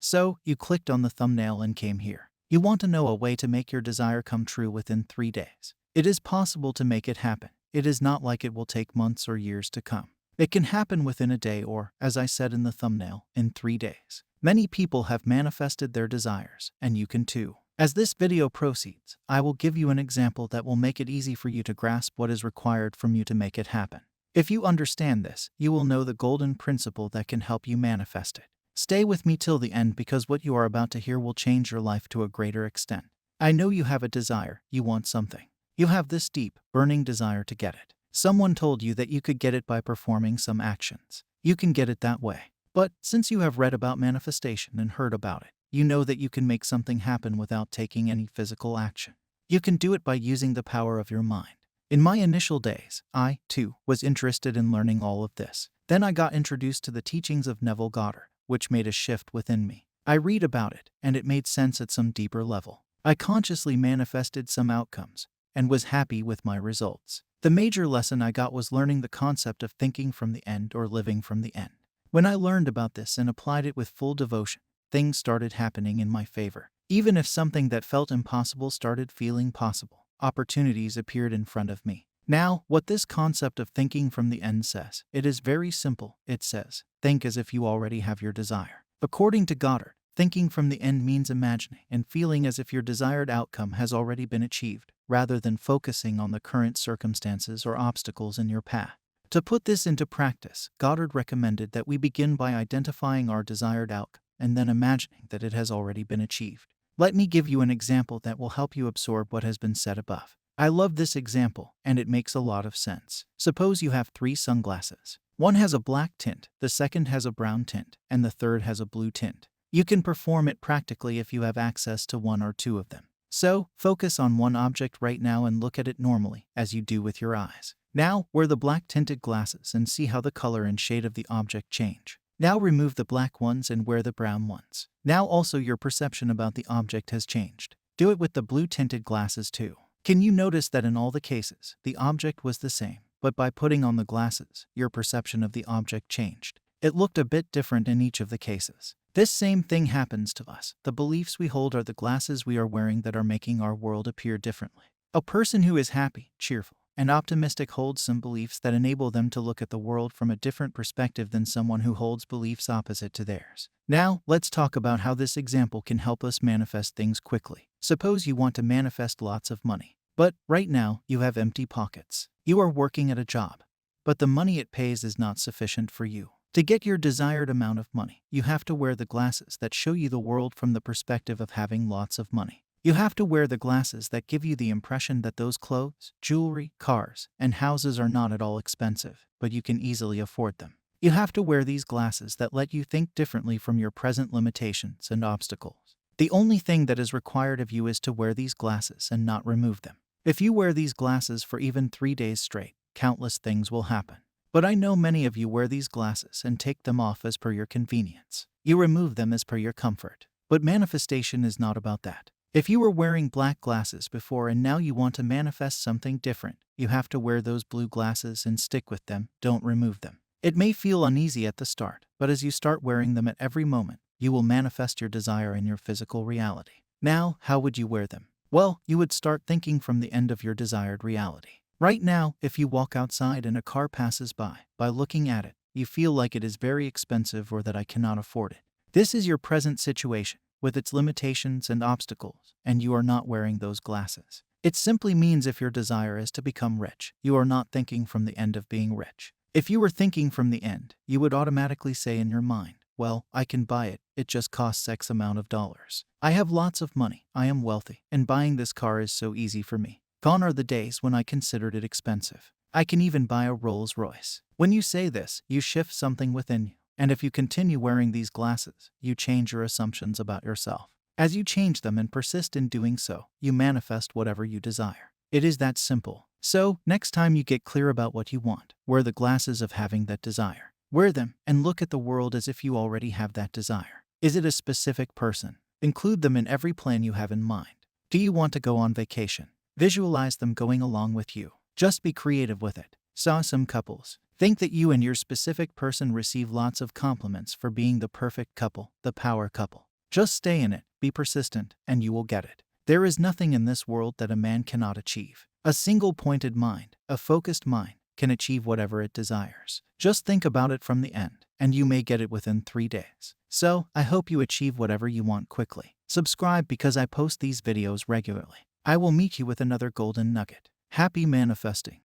So, you clicked on the thumbnail and came here. You want to know a way to make your desire come true within 3 days. It is possible to make it happen. It is not like it will take months or years to come. It can happen within a day or, as I said in the thumbnail, in 3 days. Many people have manifested their desires, and you can too. As this video proceeds, I will give you an example that will make it easy for you to grasp what is required from you to make it happen. If you understand this, you will know the golden principle that can help you manifest it. Stay with me till the end because what you are about to hear will change your life to a greater extent. I know you have a desire, you want something. You have this deep, burning desire to get it. Someone told you that you could get it by performing some actions. You can get it that way. But since you have read about manifestation and heard about it, you know that you can make something happen without taking any physical action. You can do it by using the power of your mind. In my initial days, I, too, was interested in learning all of this. Then I got introduced to the teachings of Neville Goddard, which made a shift within me. I read about it, and it made sense at some deeper level. I consciously manifested some outcomes, and was happy with my results. The major lesson I got was learning the concept of thinking from the end or living from the end. When I learned about this and applied it with full devotion, things started happening in my favor. Even if something that felt impossible started feeling possible, opportunities appeared in front of me. Now, what this concept of thinking from the end says, it is very simple. It says, think as if you already have your desire. According to Goddard, thinking from the end means imagining and feeling as if your desired outcome has already been achieved, rather than focusing on the current circumstances or obstacles in your path. To put this into practice, Goddard recommended that we begin by identifying our desired outcome and then imagining that it has already been achieved. Let me give you an example that will help you absorb what has been said above. I love this example, and it makes a lot of sense. Suppose you have 3 sunglasses. One has a black tint, the second has a brown tint, and the third has a blue tint. You can perform it practically if you have access to 1 or 2 of them. So, focus on one object right now and look at it normally, as you do with your eyes. Now, wear the black-tinted glasses and see how the color and shade of the object change. Now remove the black ones and wear the brown ones. Now also your perception about the object has changed. Do it with the blue-tinted glasses too. Can you notice that in all the cases, the object was the same, but by putting on the glasses, your perception of the object changed? It looked a bit different in each of the cases. This same thing happens to us. The beliefs we hold are the glasses we are wearing that are making our world appear differently. A person who is happy, cheerful, and optimistic holds some beliefs that enable them to look at the world from a different perspective than someone who holds beliefs opposite to theirs. Now, let's talk about how this example can help us manifest things quickly. Suppose you want to manifest lots of money. But right now, you have empty pockets. You are working at a job, but the money it pays is not sufficient for you. To get your desired amount of money, you have to wear the glasses that show you the world from the perspective of having lots of money. You have to wear the glasses that give you the impression that those clothes, jewelry, cars, and houses are not at all expensive, but you can easily afford them. You have to wear these glasses that let you think differently from your present limitations and obstacles. The only thing that is required of you is to wear these glasses and not remove them. If you wear these glasses for even 3 days straight, countless things will happen. But I know many of you wear these glasses and take them off as per your convenience. You remove them as per your comfort. But manifestation is not about that. If you were wearing black glasses before and now you want to manifest something different, you have to wear those blue glasses and stick with them, don't remove them. It may feel uneasy at the start, but as you start wearing them at every moment, you will manifest your desire in your physical reality. Now, how would you wear them? Well, you would start thinking from the end of your desired reality. Right now, if you walk outside and a car passes by looking at it, you feel like it is very expensive or that I cannot afford it. This is your present situation, with its limitations and obstacles, and you are not wearing those glasses. It simply means if your desire is to become rich, you are not thinking from the end of being rich. If you were thinking from the end, you would automatically say in your mind, well, I can buy it, it just costs X amount of dollars. I have lots of money, I am wealthy, and buying this car is so easy for me. Gone are the days when I considered it expensive. I can even buy a Rolls Royce. When you say this, you shift something within you. And if you continue wearing these glasses, you change your assumptions about yourself. As you change them and persist in doing so, you manifest whatever you desire. It is that simple. So, next time you get clear about what you want, wear the glasses of having that desire. Wear them and look at the world as if you already have that desire. Is it a specific person? Include them in every plan you have in mind. Do you want to go on vacation? Visualize them going along with you. Just be creative with it. Saw some couples. Think that you and your specific person receive lots of compliments for being the perfect couple, the power couple. Just stay in it, be persistent, and you will get it. There is nothing in this world that a man cannot achieve. A single-pointed mind, a focused mind, can achieve whatever it desires. Just think about it from the end, and you may get it within 3 days. So, I hope you achieve whatever you want quickly. Subscribe because I post these videos regularly. I will meet you with another golden nugget. Happy manifesting.